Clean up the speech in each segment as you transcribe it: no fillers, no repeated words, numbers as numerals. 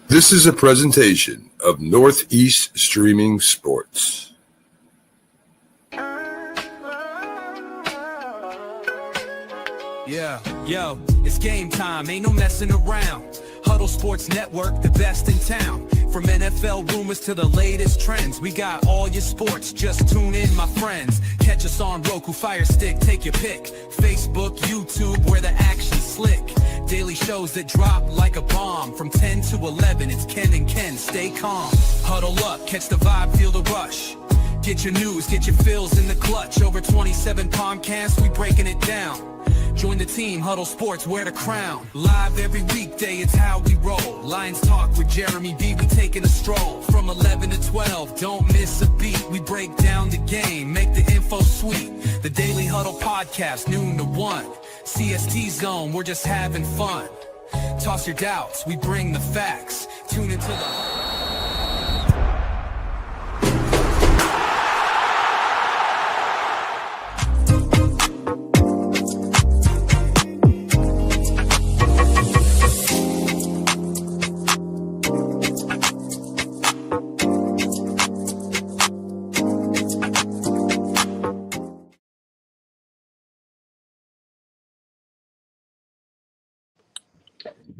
This is a presentation of Northeast Streaming Sports. Yeah, yo, it's game time, ain't no messing around. Huddle Sports Network, the best in town. From NFL rumors to the latest trends, we got all your sports, just tune in, my friends. Catch us on Roku, Fire Stick, take your pick. Facebook, YouTube, where the action's slick. Daily shows that drop like a bomb. From 10 to 11, it's Ken and Ken, stay calm. Huddle up, catch the vibe, feel the rush. Get your news, get your fills in the clutch. Over 27 podcasts, we breaking it down. Join the team, Huddle Sports, wear the crown. Live every weekday, it's how we roll. Lions Talk with Jeremy B, we taking a stroll. From 11 to 12, don't miss a beat. We break down the game, make the info sweet. The Daily Huddle Podcast, noon to 1. CST Zone, we're just having fun. Toss your doubts, we bring the facts. Tune into the...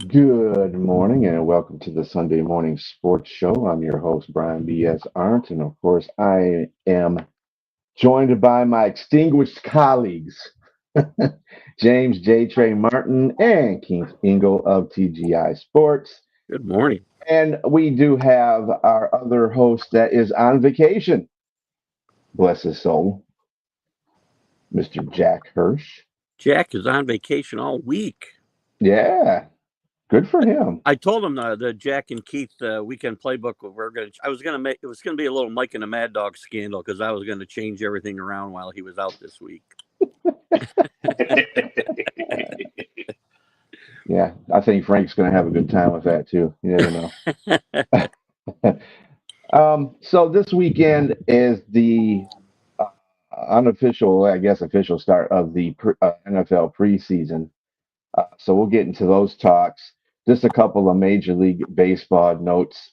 Good morning and welcome to the Sunday Morning Sports Show. I'm your host, Brian B.S. Arndt, and of course, I am joined by my extinguished colleagues, James JTrain Martin and Keith Engle of TGI Sports. Good morning. And we do have our other host that is on vacation. Bless his soul, Mr. Jack Hirsch. Jack is on vacation all week. Yeah. Good for him. I told him the Jack and Keith weekend playbook. It was going to be a little Mike and the Mad Dog scandal because I was going to change everything around while he was out this week. Yeah, I think Frank's going to have a good time with that too. You never know. So this weekend is the unofficial, I guess, official start of the NFL preseason. So we'll get into those talks. Just a couple of Major League Baseball notes.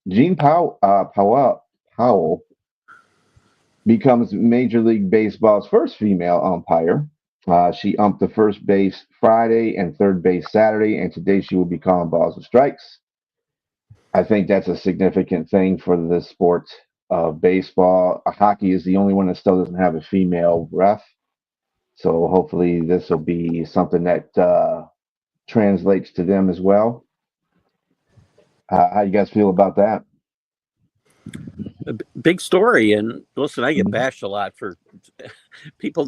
Gene Powell becomes Major League Baseball's first female umpire. She umped the first base Friday and third base Saturday, and today she will be calling balls and strikes. I think that's a significant thing for the sport of baseball. Hockey is the only one that still doesn't have a female ref. So hopefully this will be something that translates to them as well. How you guys feel about that? A big story. And listen, I get bashed a lot for people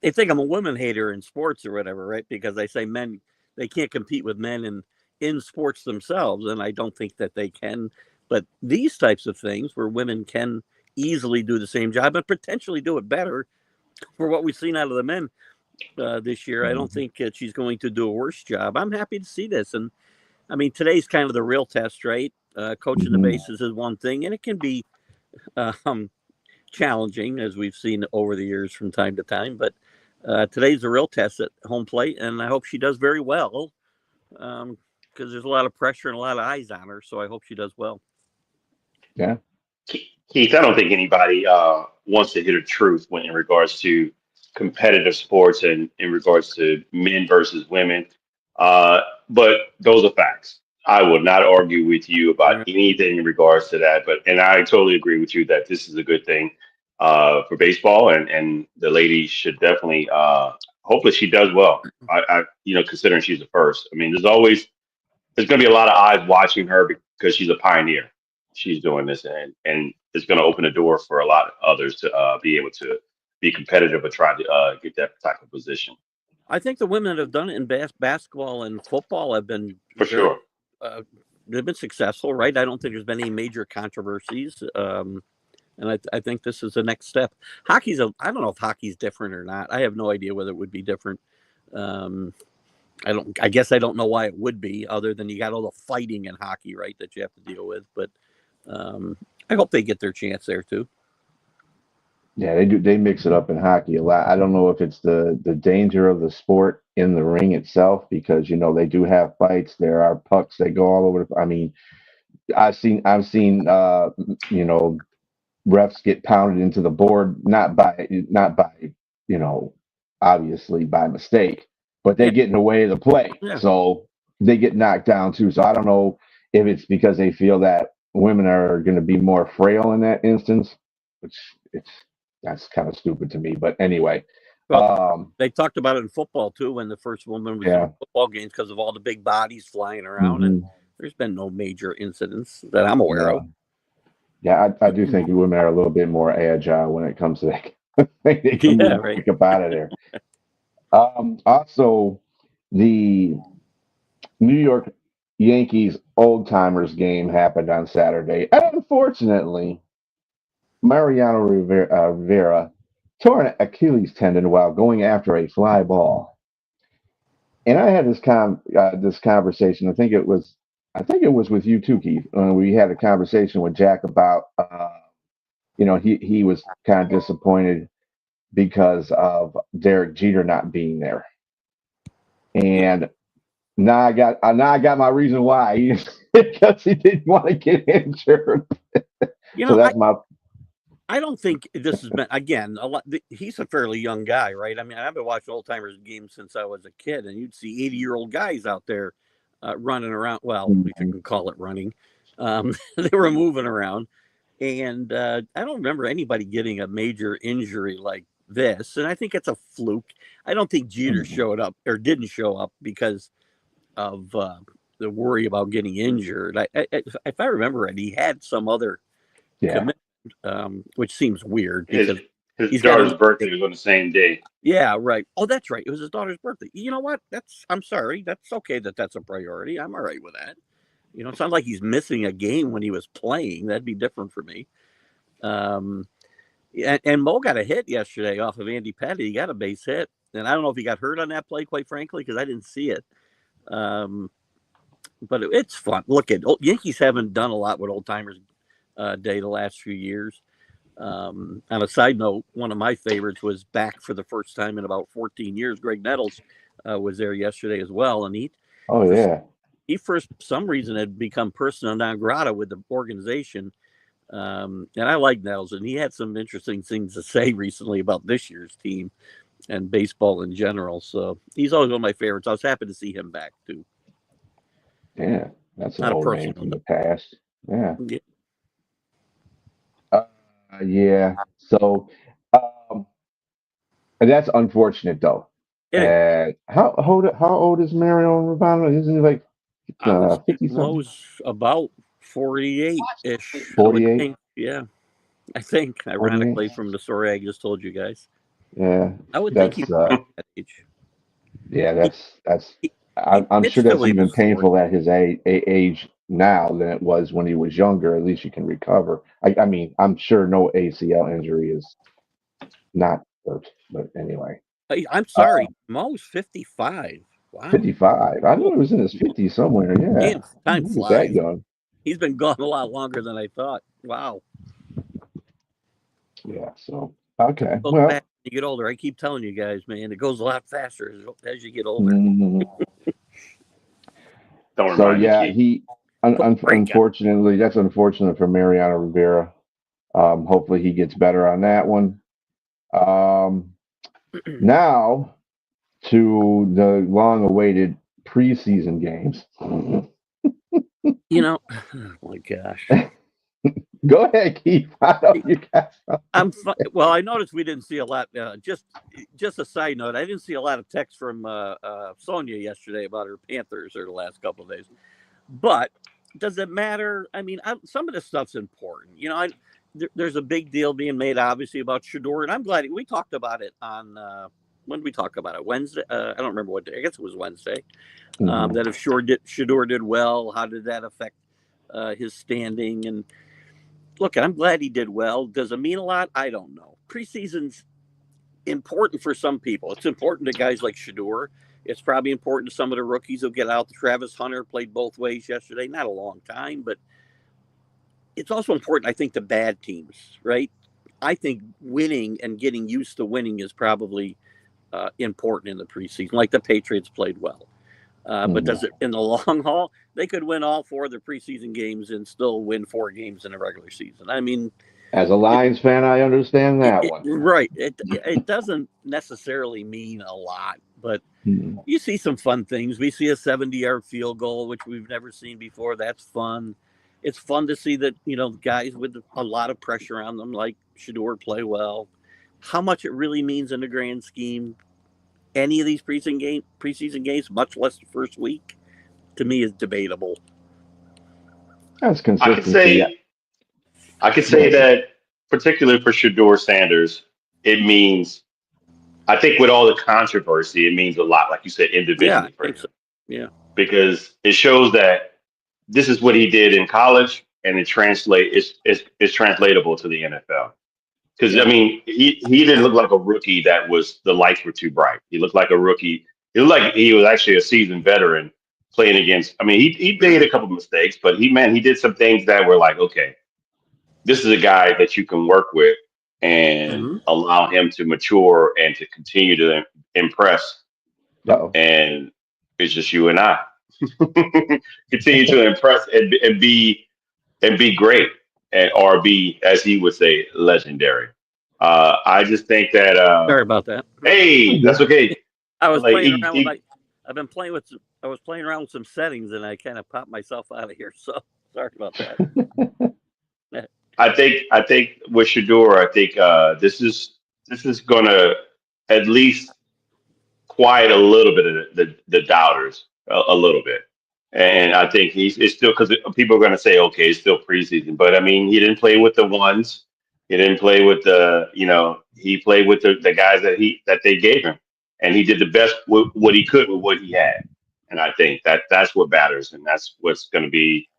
they think I'm a woman hater in sports or whatever, right? Because I say men, they can't compete with men in sports themselves. And I don't think that they can. But these types of things where women can easily do the same job and potentially do it better for what we've seen out of the men this year, I don't think she's going to do a worse job. I'm happy to see this. And I mean, today's kind of the real test, right? Coaching the bases is one thing, and it can be challenging, as we've seen over the years from time to time. But today's the real test at home plate, and I hope she does very well because there's a lot of pressure and a lot of eyes on her. So I hope she does well. Yeah. Keith, I don't think anybody wants to hear the truth when in regards to competitive sports and in regards to men versus women. But those are facts. I will not argue with you about anything in regards to that. And I totally agree with you that this is a good thing for baseball, and the lady should definitely hopefully she does well. I considering she's the first. I mean, there's going to be a lot of eyes watching her because she's a pioneer. She's doing this, and it's going to open the door for a lot of others to be able to be competitive or try to get that type of position. I think the women that have done it in basketball and football have been sure. They've been successful, right? I don't think there's been any major controversies, and I think this is the next step. I don't know if hockey's different or not. I have no idea whether it would be different. I guess I don't know why it would be, other than you got all the fighting in hockey, right, that you have to deal with. But I hope they get their chance there too. Yeah, they do. They mix it up in hockey a lot. I don't know if it's the danger of the sport in the ring itself, because they do have fights. There are pucks that go all over. I mean, I've seen you know refs get pounded into the board, not by you know obviously by mistake, but they Yeah, get in the way of the play, yeah. so they get knocked down too. So I don't know if it's because they feel that women are going to be more frail in that instance, which it's that's kind of stupid to me. But anyway, Well, um, they talked about it in football too when the first woman was doing yeah, football games because of all the big bodies flying around, and hmm there's been no major incidents that I'm aware of. no, yeah, I do think women are a little bit more agile when it comes to that. They can Yeah, move right. quick up out of there. Also, the New York Yankees old timers game happened on Saturday. And unfortunately, Mariano Rivera tore an Achilles tendon while going after a fly ball. And I had this conversation. I think it was with you too, Keith. We had a conversation with Jack about he was kind of disappointed because of Derek Jeter not being there. And now I got my reason why. Because he didn't want to get injured. You So know, that's my I don't think this has been again a lot. He's a fairly young guy, right? I mean, I've been watching old timers games since I was a kid, and you'd see 80-year-old guys out there running around. Well, if you can call it running, they were moving around, and I don't remember anybody getting a major injury like this. And I think it's a fluke. I don't think Jeter showed up or didn't show up because of the worry about getting injured. If I remember right, he had some other yeah. commitment, which seems weird His because his he's got daughter's a birthday was on the same day. yeah, right. Oh, that's right. It was his daughter's birthday. You know what? I'm sorry. That's okay that's a priority. I'm all right with that. It's not like he's missing a game when he was playing. That'd be different for me. Um, and Mo got a hit yesterday off of Andy Petty. He got a base hit, and I don't know if he got hurt on that play, quite frankly, because I didn't see it. Um, but it's fun. Look at Yankees haven't done a lot with Old Timers Day the last few years. On a side note, one of my favorites was back for the first time in about 14 years. Greg Nettles was there yesterday as well, and Oh for yeah. he for some reason had become persona non grata with the organization. And I like Nettles, and he had some interesting things to say recently about this year's team and baseball in general. So he's always one of my favorites. I was happy to see him back too. Yeah. That's an Not a old name personal from the past. Yeah. note. Yeah, Uh, yeah. So um, that's unfortunate though. it is. How old is Mario Ravano? Isn't he like I would say 50 something? Mo's about 48 ish, I would 48? think. Yeah. I think, 48? ironically, from the story I just told you guys, Yeah. I would think he's That's about that age. yeah, He, that's he, he I'm sure pitched till that's he even was 40. painful at his age now than it was when he was younger. At least you can recover. I mean, I'm sure no ACL injury is not worse, but anyway. I'm Uh, sorry, Mo's 55. Wow. 55. I Cool. know he was in his 50s somewhere. Yeah. Man, time He was that flies. young. He's been gone a lot longer than I thought. Wow. Yeah. So, okay. Goes Well, fast when you get older. I keep telling you guys, man, it goes a lot faster as you get older. mhm. Don't So remind me, yeah, Keith. he Put the brake on. unfortunately, that's unfortunate for Mariano Rivera. Hopefully he gets better on that one. Um, now to the long-awaited preseason games. Oh my gosh. Go ahead, Keith. I know you got Well, I noticed we didn't see a lot. Just a side note, I didn't see a lot of text from Sonia yesterday about her Panthers or the last couple of days. But does it matter? I mean, some of this stuff's important. There's a big deal being made, obviously, about Shador, and I'm glad we talked about it on. When did we talk about it? Wednesday? I don't remember what day. I guess it was Wednesday. Mhm. That if Shador did well, how did that affect his standing? And look, I'm glad he did well. Does it mean a lot? I don't know. Preseason's important for some people. It's important to guys like Shador. It's probably important to some of the rookies who get out. Travis Hunter played both ways yesterday. Not a long time, but it's also important, I think, to bad teams, right? I think winning and getting used to winning is probably important in the preseason. Like the Patriots played well. But does it in the long haul? They could win all 4 of the preseason games and still win 4 games in a regular season. I mean, As a Lions fan, I understand that one. right. It doesn't necessarily mean a lot, but you see some fun things. We see a 70-yard field goal, which we've never seen before. That's fun. It's fun to see that, guys with a lot of pressure on them, like Shador, play well. How much it really means in the grand scheme, any of these preseason games, much less the first week, to me is debatable. That's consistency. I could say that, particularly for Shador Sanders, it means, I think with all the controversy, it means a lot, like you said, individually for him. So. Yeah. Because it shows that this is what he did in college, and it's translatable to the NFL. Because, I mean, he didn't look like a rookie that the lights were too bright. He looked like a rookie. He looked like he was actually a seasoned veteran playing against. I mean, he made a couple of mistakes, but he did some things that were like, okay, this is a guy that you can work with and allow him to mature and to continue to impress. And it's just you and I continue to impress and be great. Or be, as he would say, legendary. I just think that. Sorry about that. Hey, that's okay. I was playing around. I was playing around with some settings, and I kind of popped myself out of here. So sorry about that. I think with Shador, I think this is going to at least quiet a little bit of the doubters a little bit. And I think it's still, because people are going to say, okay, it's still preseason. But, I mean, he didn't play with the ones. He didn't play with he played with the guys that they gave him. And he did the best with what he could with what he had. And I think that's what matters. And that's what's going to be.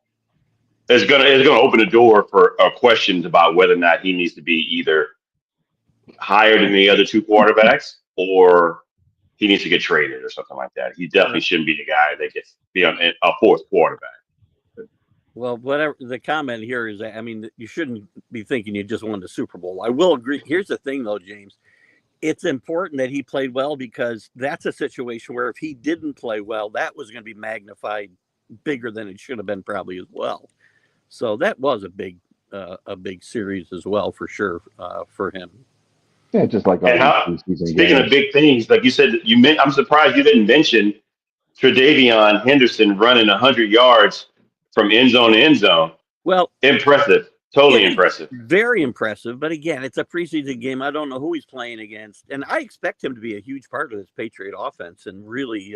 It's going to open the door for questions about whether or not he needs to be either higher than the other 2 quarterbacks, or he needs to get traded or something like that. He definitely shouldn't be the guy that gets be on a 4th quarterback. Well, whatever the comment here is, I mean, you shouldn't be thinking you just won the Super Bowl. I will agree. Here's the thing, though, James. It's important that he played well, because that's a situation where if he didn't play well, that was going to be magnified bigger than it should have been probably as well. So that was a big series as well, for sure, for him. Yeah, just like speaking of big things, like you said, I'm surprised you didn't mention Tre'Davion Henderson running 100 yards from end zone to end zone. Well, impressive, totally impressive, very impressive. But again, it's a preseason game. I don't know who he's playing against, and I expect him to be a huge part of this Patriot offense. And really,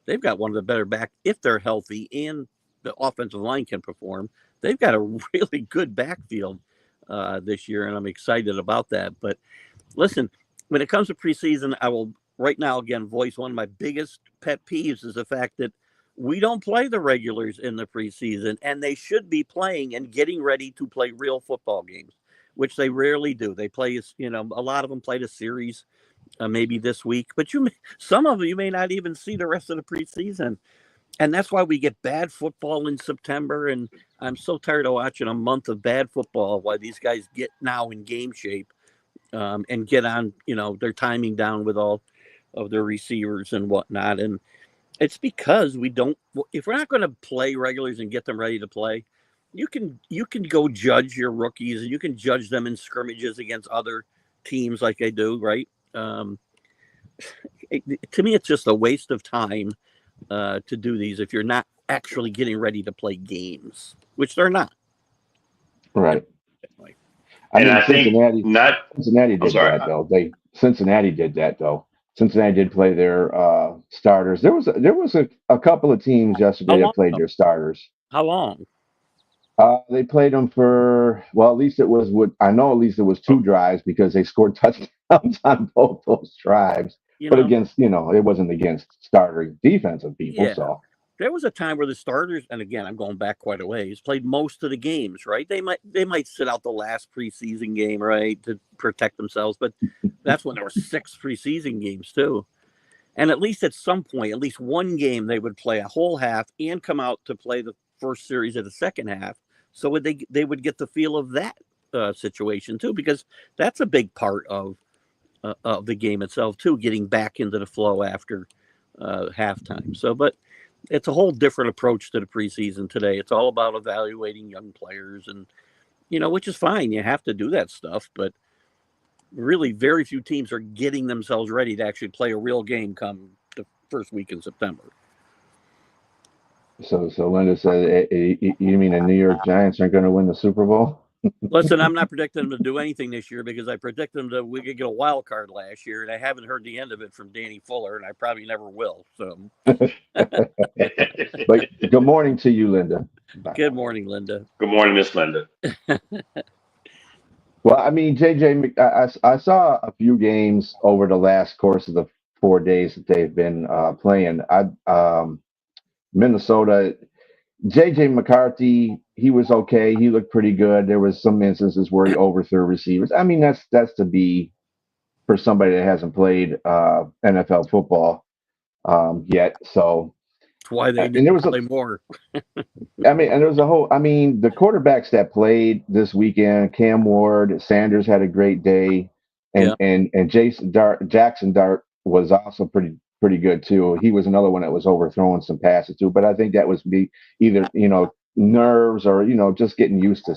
they've got one of the better back if they're healthy and the offensive line can perform. They've got a really good backfield this year, and I'm excited about that. But listen, when it comes to preseason, I will right now again voice one of my biggest pet peeves is the fact that we don't play the regulars in the preseason, and they should be playing and getting ready to play real football games, which they rarely do. They play, a lot of them played a series maybe this week, but some of them you may not even see the rest of the preseason. And that's why we get bad football in September. And I'm so tired of watching a month of bad football while these guys get now in game shape and get on, their timing down with all of their receivers and whatnot. And it's because if we're not going to play regulars and get them ready to play, you can go judge your rookies and you can judge them in scrimmages against other teams like they do, right? To me, it's just a waste of time to do these if you're not actually getting ready to play games, which they're not. Right. I think Cincinnati did that though. Cincinnati did that though. Cincinnati did play their starters. There was a couple of teams yesterday that played their starters. How long? They played them for at least it was 2 drives because they scored touchdowns on both those drives. But against, it wasn't against starter defensive people. Yeah. So there was a time where the starters, and again, I'm going back quite a ways, played most of the games, right? They might sit out the last preseason game, right, to protect themselves. But that's when there were 6 preseason games too. And at least at some point, at least one game, they would play a whole half and come out to play the first series of the second half. So they would get the feel of that situation too, because that's a big part of the game itself too, getting back into the flow after halftime. So, but it's a whole different approach to the preseason today. It's all about evaluating young players, and which is fine. You have to do that stuff, but really, very few teams are getting themselves ready to actually play a real game come the first week in September. So Linda said, you mean the New York Giants aren't going to win the Super Bowl? Listen, I'm not predicting them to do anything this year because I predicted them to we could get a wild card last year, and I haven't heard the end of it from Danny Fuller, and I probably never will. So, but good morning to you, Linda. Good morning, Linda. Good morning, Miss Linda. Well, I mean, JJ, I saw a few games over the last course of the 4 days that they've been playing. Minnesota, JJ McCarthy, he was okay. He looked pretty good. There was some instances where he overthrew receivers. I mean, that's to be for somebody that hasn't played NFL football yet. So that's why they need to play more. I mean, and there was the quarterbacks that played this weekend, Cam Ward, Sanders had a great day, and Jackson Dart was also pretty good too. He was another one that was overthrowing some passes too, but I think that was either nerves or just getting used to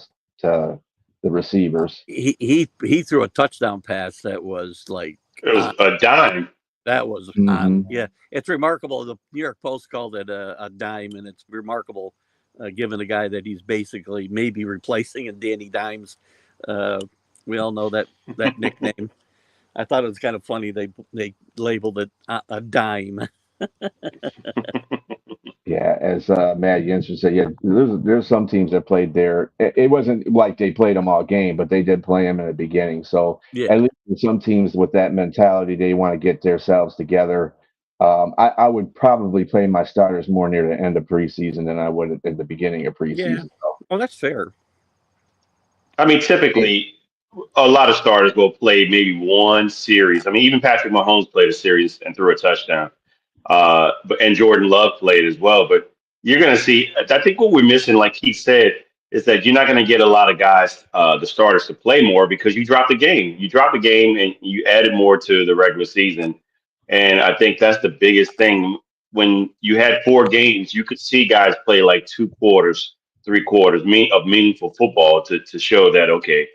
the receivers. He threw a touchdown pass that was like it was a dime. That was yeah. It's remarkable. The New York Post called it a dime, and it's remarkable given the guy that he's basically maybe replacing in Danny Dimes. We all know that nickname. I thought it was kind of funny they labeled it a dime. Yeah, as Matt Yenser said, yeah, there's some teams that played there. It wasn't like they played them all game, but they did play them in the beginning. So at least some teams with that mentality, they want to get themselves together. I would probably play my starters more near the end of preseason than I would at the beginning of preseason. Yeah. Oh, that's fair. I mean, typically, a lot of starters will play maybe one series. I mean, even Patrick Mahomes played a series and threw a touchdown. And Jordan Love played as well. But you're going to see, I think what we're missing, like he said, is that you're not going to get a lot of guys, the starters, to play more because you dropped the game. You dropped the game and you added more to the regular season. And I think that's the biggest thing. When you had 4 games, you could see guys play like 2 quarters, 3 quarters of meaningful football to show that, okay,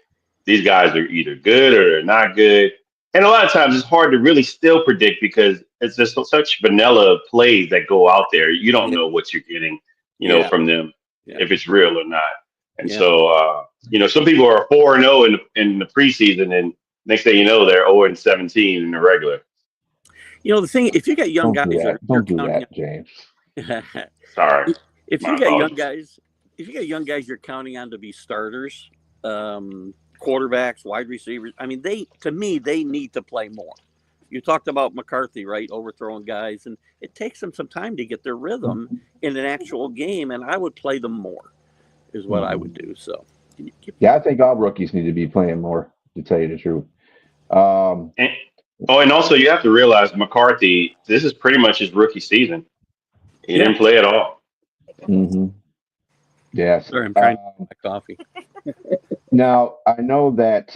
these guys are either good or they're not good. And a lot of times it's hard to really still predict because it's just such vanilla plays that go out there. You don't know what you're getting, from them, if it's real or not. And so, some people are 4-0 in the preseason, and next thing you know, they're 0-17 in the regular. The thing, if you got young guys, don't do that, James. Sorry. If you got young guys, you're counting on to be starters. Quarterbacks, wide receivers. I mean, to me, they need to play more. You talked about McCarthy, right? Overthrowing guys, and it takes them some time to get their rhythm in an actual game, and I would play them more, is what I would do. So, I think all rookies need to be playing more, to tell you the truth. And also you have to realize McCarthy, this is pretty much his rookie season. He didn't play at all. Mm-hmm. Yes. Sorry, I'm trying to get my coffee. Now, I know that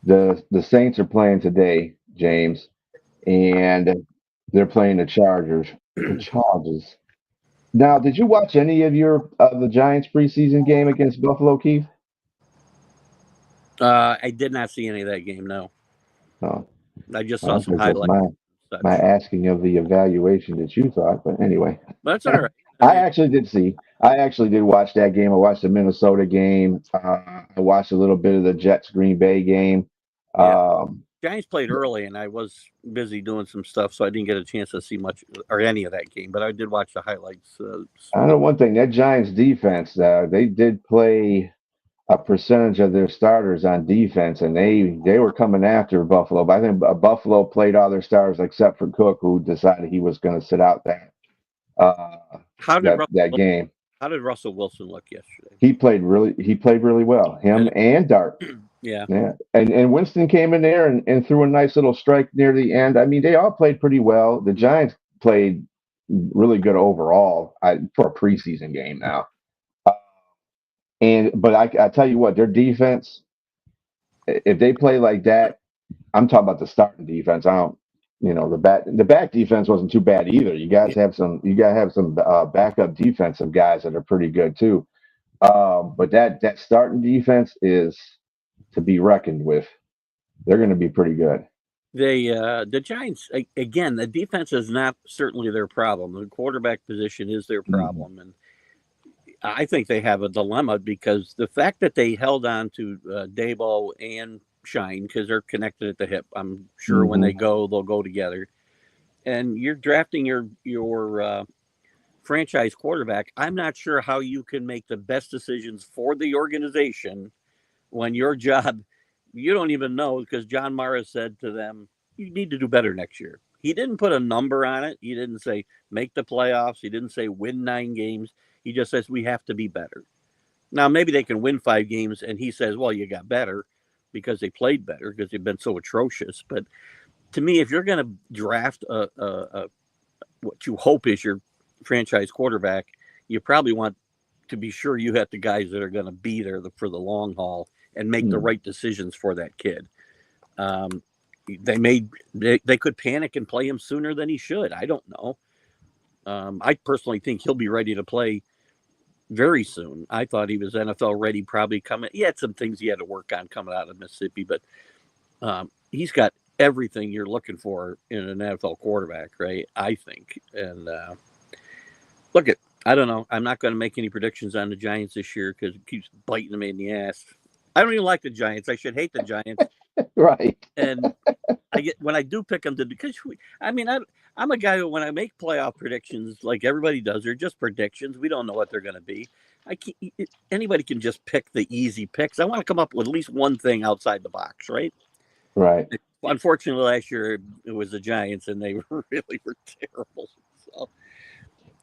the Saints are playing today, James, and they're playing the Chargers. The Chargers. Now, did you watch any of the Giants preseason game against Buffalo, Keith? I did not see any of that game. No. Oh. I just saw some highlights. My asking of the evaluation that you thought, but anyway. That's all right. I actually did watch that game. I watched the Minnesota game. I watched a little bit of the Jets Green Bay game. Giants played early, and I was busy doing some stuff, so I didn't get a chance to see much or any of that game. But I did watch the highlights. I know one thing: that Giants defense, they did play a percentage of their starters on defense, and they were coming after Buffalo. But I think Buffalo played all their starters except for Cook, who decided he was going to sit out that game. How did Russell Wilson look yesterday? He played really well. Him and Dart. Yeah. And Winston came in there and threw a nice little strike near the end. I mean, they all played pretty well. The Giants played really good overall for a preseason game now. But I tell you what, their defense, if they play like that, I'm talking about the starting defense. I don't, the back defense wasn't too bad either. You guys have some, backup defensive guys that are pretty good too. But that starting defense is to be reckoned with. They're going to be pretty good. The Giants, again, the defense is not certainly their problem. The quarterback position is their problem, and I think they have a dilemma because the fact that they held on to Dabo and Shine because they're connected at the hip. I'm sure when they go, they'll go together. And you're drafting your franchise quarterback. I'm not sure how you can make the best decisions for the organization when your job, you don't even know, because John Mara said to them, you need to do better next year. He didn't put a number on it. He didn't say make the playoffs. He didn't say win 9 games. He just says we have to be better. Now, maybe they can win 5 games, and he says, well, you got better because they played better because they've been so atrocious. But to me, if you're going to draft what you hope is your franchise quarterback, you probably want to be sure you have the guys that are going to be there for the long haul and make the right decisions for that kid. They could panic and play him sooner than he should. I don't know. I personally think he'll be ready to play very soon. I thought he was NFL ready, probably coming. He had some things he had to work on coming out of Mississippi, but he's got everything you're looking for in an NFL quarterback, right? I think. And I don't know. I'm not going to make any predictions on the Giants this year because it keeps biting me in the ass. I don't even like the Giants. I should hate the Giants. Right. And when I do pick them because I'm a guy who, when I make playoff predictions, like everybody does, they're just predictions. We don't know what they're going to be. Anybody can just pick the easy picks. I want to come up with at least one thing outside the box, right? Right. Unfortunately, last year it was the Giants, and they really were terrible. So.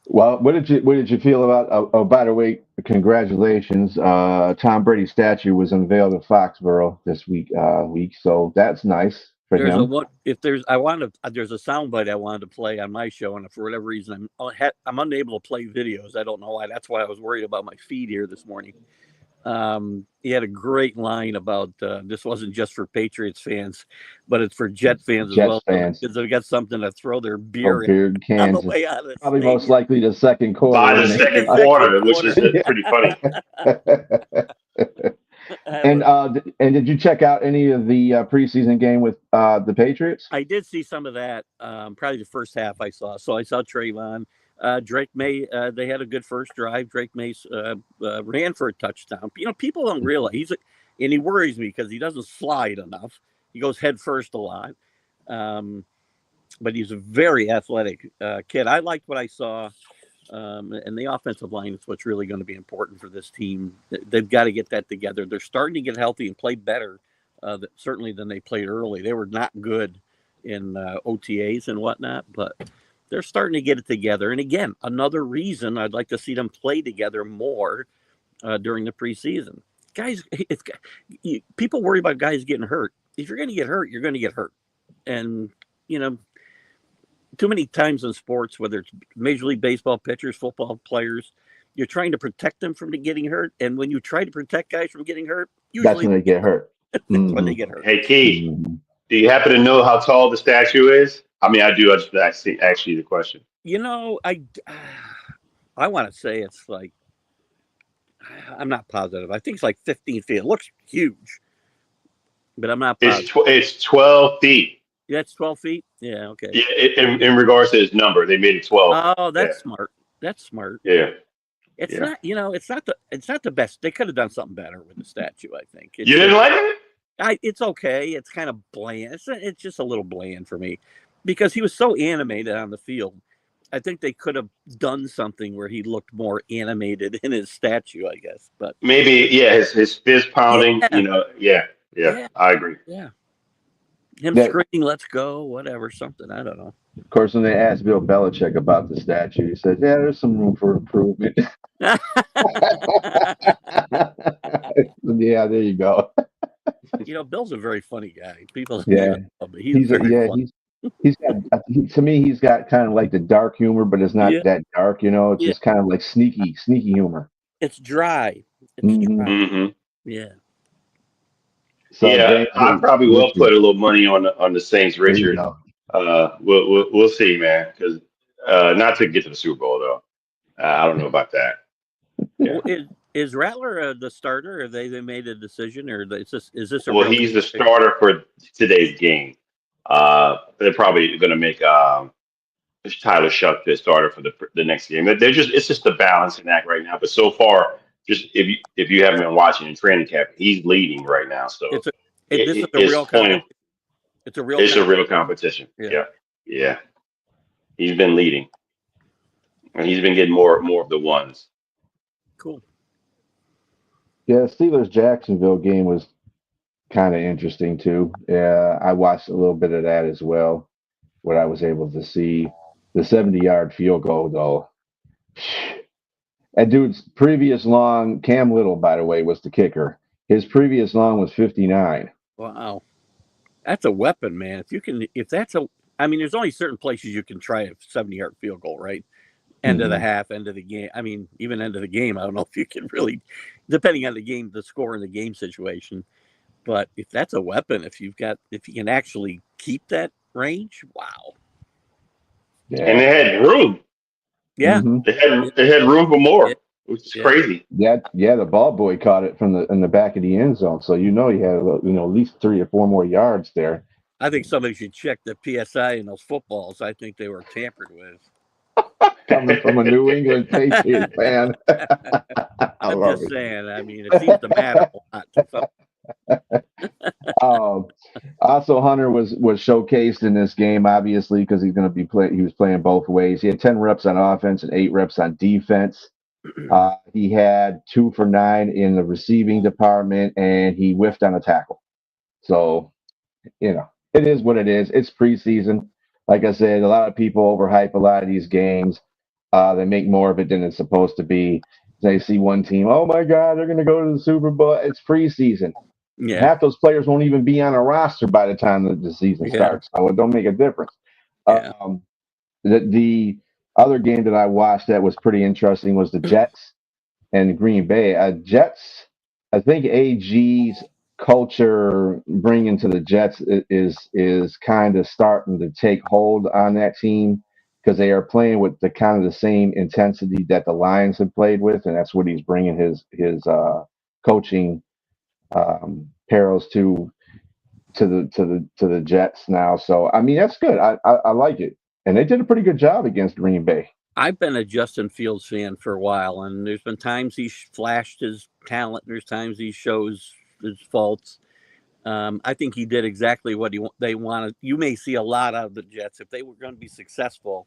Well, what did you feel about? Oh, by the way, congratulations! Tom Brady's statue was unveiled in Foxborough this week. So that's nice for him. There's a soundbite I wanted to play on my show, and for whatever reason I'm unable to play videos. I don't know why. That's why I was worried about my feed here this morning. He had a great line about this wasn't just for Patriots fans, but it's for Jet fans as well. Fans. Because they've got something to throw their beer in on the way out of the probably stadium. Most likely the second quarter. By the second quarter, which is pretty funny. And did you check out any of the preseason game with the Patriots? I did see some of that. Probably the first half I saw. So I saw Trayvon. Drake May, they had a good first drive. Drake May ran for a touchdown. People don't realize and he worries me because he doesn't slide enough. He goes head first a lot. But he's a very athletic kid. I liked what I saw. And the offensive line is what's really going to be important for this team. They've got to get that together. They're starting to get healthy and play better, certainly than they played early. They were not good in OTAs and whatnot, but they're starting to get it together. And again, another reason I'd like to see them play together more during the preseason. Guys, people worry about guys getting hurt. If you're going to get hurt, you're going to get hurt. And, too many times in sports, whether it's Major League Baseball pitchers, football players, you're trying to protect them from getting hurt. And when you try to protect guys from getting hurt, usually that's when they get hurt. When they get hurt. Hey, Keith, do you happen to know how tall the statue is? I mean, I do. I just ask you the question. I want to say it's like, I'm not positive. I think it's like 15 feet. It looks huge, but I'm not positive. It's 12 feet. Yeah, it's 12 feet. Yeah, okay. Yeah, in regards to his number, they made it 12. Oh, that's smart. That's smart. Yeah. It's not. It's not the best. They could have done something better with the statue. I think. You didn't like it? It's okay. It's kind of bland. It's just a little bland for me, because he was so animated on the field. I think they could have done something where he looked more animated in his statue, I guess. But maybe, his fist pounding. Yeah. I agree. Yeah. Him screaming, "Let's go!" Whatever, something. I don't know. Of course, when they asked Bill Belichick about the statue, he said, "Yeah, there's some room for improvement." Yeah, there you go. Bill's a very funny guy. People, he's got, to me, he's got kind of like the dark humor, but it's not that dark. It's just kind of like sneaky humor. It's dry. Mhm. hmm Yeah. So Yeah, James, I probably will Richard, put a little money on the Saints, there you Richard. go. We'll see, man. Because not to get to the Super Bowl though. I don't know about that. Yeah. Well, is Rattler the starter? Have they made a decision, or is this a Well, real he's the competition? starter for today's game. They're probably going to make Tyler Shuck the starter for the next game. It's just a balancing act right now. But so far, just if you haven't been watching in training camp, he's leading right now. So It's this is a it's real pointing. competition. It's a real It's a real competition. competition. Yeah. Yeah, yeah. He's been leading, and he's been getting more of the ones. Cool. Yeah, Steelers Jacksonville game was kind of interesting too. Yeah, I watched a little bit of that as well. What I was able to see, the 70-yard field goal though. That dude's previous long, Cam Little, by the way, was the kicker. His previous long was 59. Wow. That's a weapon, man. If that's I mean, there's only certain places you can try a 70-yard field goal, right? End of the Mhm. half, end of the game. I mean, even end of the game. I don't know if you can really, depending on the game, the score and the game situation. But if that's a weapon, if you can actually keep that range, wow. And Yeah. they had room. Yeah. hmm Yeah. They had room for Yeah. more, which is Yeah. crazy. Yeah, the ball boy caught it from in the back of the end zone, so he had at least 3 or 4 more yards there. I think somebody should check the PSI in those footballs. I think they were tampered with. Coming from a New England Patriot fan, I I'm love just it. saying. I mean, it seems to matter a lot to some. Um, also, Hunter was showcased in this game, obviously, because he's going to be play. He was playing both ways. He had 10 reps on offense and 8 reps on defense. He had 2 for 9 in the receiving department, and he whiffed on a tackle. So, it is what it is. It's preseason. Like I said, a lot of people overhype a lot of these games. They make more of it than it's supposed to be. They see one team, oh my God, they're going to go to the Super Bowl. It's preseason. Yeah. Half those players won't even be on a roster by the time the season Yeah. starts. So it don't make a difference. Yeah. The other game that I watched that was pretty interesting was the Jets and Green Bay. Jets, I think AG's culture bringing to the Jets is kind of starting to take hold on that team because they are playing with the kind of the same intensity that the Lions have played with, and that's what he's bringing his coaching perils to the Jets now. So I mean that's good. I like it, and they did a pretty good job against Green Bay. I've been a Justin Fields fan for a while, and there's been times he flashed his talent. There's times he shows his faults. I think he did exactly what they wanted. You may see a lot out of the Jets if they were going to be successful.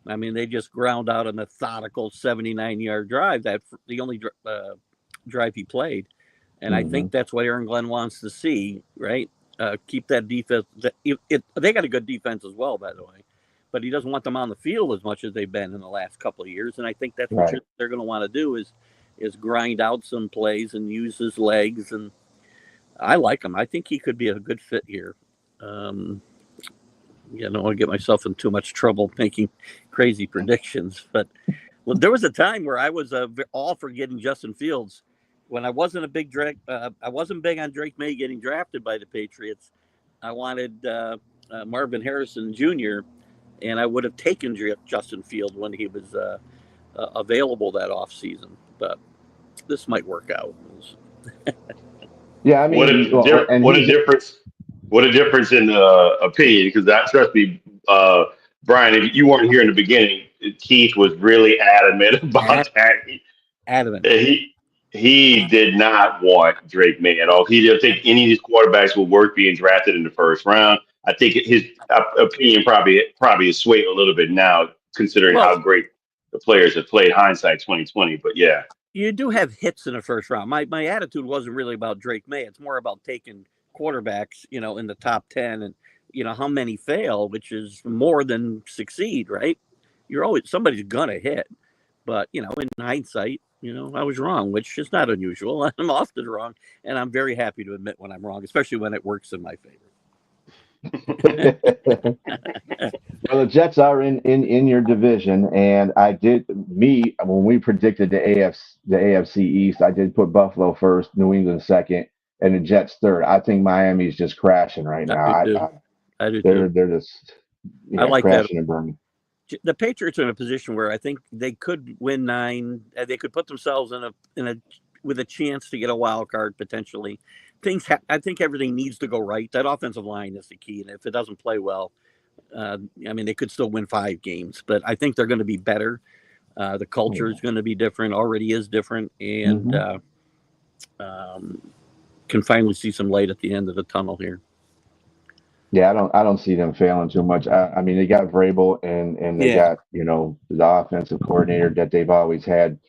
I mean, they just ground out a methodical 79-yard drive. That's the only drive he played, and I Mm-hmm. think that's what Aaron Glenn wants to see. Right? Keep that defense. They got a good defense as well, by the way, but he doesn't want them on the field as much as they've been in the last couple of years. And I think that's what Right. they're going to want to do is grind out some plays and use his legs. And I like him. I think he could be a good fit here. I don't want to get myself in too much trouble making crazy predictions, but there was a time where I was all for getting Justin Fields when I wasn't I wasn't big on Drake May getting drafted by the Patriots. I wanted Marvin Harrison Jr. and I would have taken Justin Field when he was available that offseason. But this might work out. Yeah, I What mean, and what a he's difference! What a difference in opinion. Because that, trust me, Brian, if you weren't here in the beginning, Keith was really adamant about that. Adamant. He did not want Drake May at all. He didn't think any of these quarterbacks were worth being drafted in the first round. I think his opinion probably is swayed a little bit now, considering Well, how great the players have played. Hindsight 2020, but yeah. you do have hits in the first round. My attitude wasn't really about Drake May. It's more about taking quarterbacks, in the top 10 and, how many fail, which is more than succeed, right? Somebody's going to hit. But, in hindsight, I was wrong, which is not unusual. I'm often wrong. And I'm very happy to admit when I'm wrong, especially when it works in my favor. Well, the Jets are in your division, and when we predicted the AFC East, I did put Buffalo first, New England second, and the Jets third. I think Miami's just crashing right I now. do too. I do too. They're just I like that. crashing and burning. The Patriots are in a position where I think they could win 9. They could put themselves in a with a chance to get a wild card potentially. I think everything needs to go right. That offensive line is the key, and if it doesn't play well, I mean, they could still win 5 games. But I think they're going to be better. The culture is going to be different. Already is different, and can finally see some light at the end of the tunnel here. Yeah, I don't see them failing too much. I mean, they got Vrabel and they got the offensive coordinator that they've always had.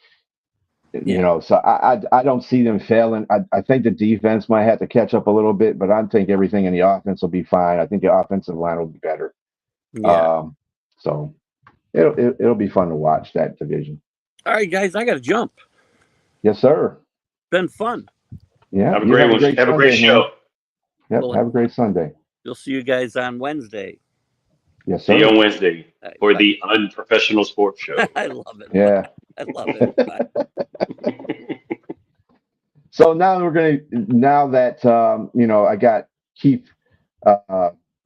So I don't see them failing. I think the defense might have to catch up a little bit, but I think everything in the offense will be fine. I think the offensive line will be better. Yeah. So it'll be fun to watch that division. All right, guys, I got to jump. Yes, sir. Been fun. Yeah. Have a great one. Have a great show. Yep. Have a great Sunday. We'll see you guys on Wednesday. Yes, sir. See you on Wednesday for the Unprofessional Sports Show. I love it. Yeah. I love it. So now now that I got Keith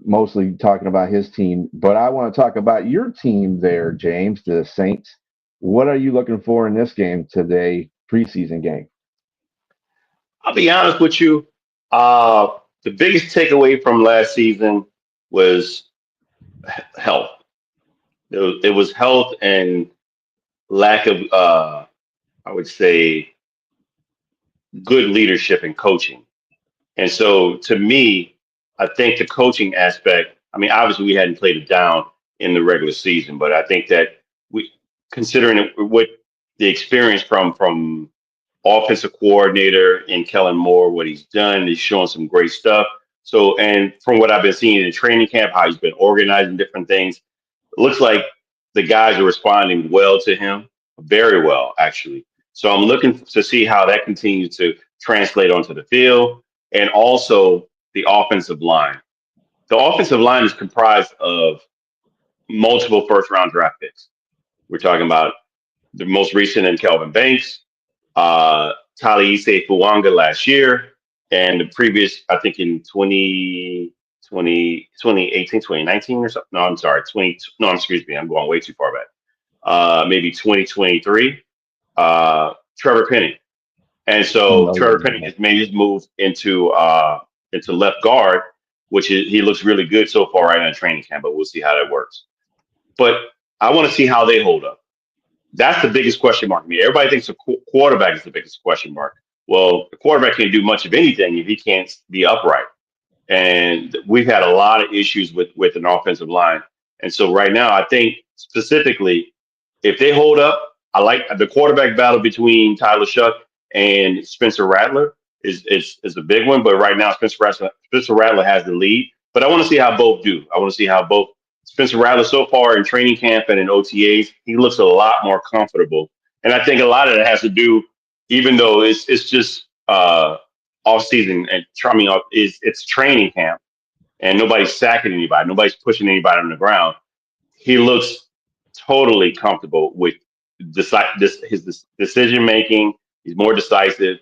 mostly talking about his team, but I want to talk about your team there, James, the Saints. What are you looking for in this game today, preseason game? I'll be honest with you. The biggest takeaway from last season was health. It was health and lack of, I would say, good leadership and coaching. And so to me, I think the coaching aspect, I mean, obviously we hadn't played it down in the regular season, but I think that considering what the experience from offensive coordinator in Kellen Moore, what he's done, he's showing some great stuff. So, and from what I've been seeing in training camp, how he's been organizing different things, it looks like the guys are responding well to him, very well, actually. So I'm looking to see how that continues to translate onto the field, and also the offensive line. The offensive line is comprised of multiple first-round draft picks. We're talking about the most recent in Kelvin Banks, Talise Fuanga last year, and the previous, I think in 2018, 2019 or something. No, I'm sorry. Excuse me. I'm going way too far back. Maybe 2023, Trevor Penning. And so Trevor Penning has made his move into left guard, he looks really good so far right now in training camp, but we'll see how that works. But I want to see how they hold up. That's the biggest question mark to me. Everybody thinks the quarterback is the biggest question mark. Well, the quarterback can't do much of anything if he can't be upright. And we've had a lot of issues with an offensive line. And so right now, I think specifically, if they hold up, I like the quarterback battle between Tyler Shuck and Spencer Rattler is a big one. But right now, Spencer Rattler has the lead. But I want to see how both do. I want to see how both Spencer Rattler so far in training camp and in OTAs, he looks a lot more comfortable. And I think a lot of that has to do, even though it's just off season and it's training camp and nobody's sacking anybody, nobody's pushing anybody on the ground. He looks totally comfortable with his decision making. He's more decisive,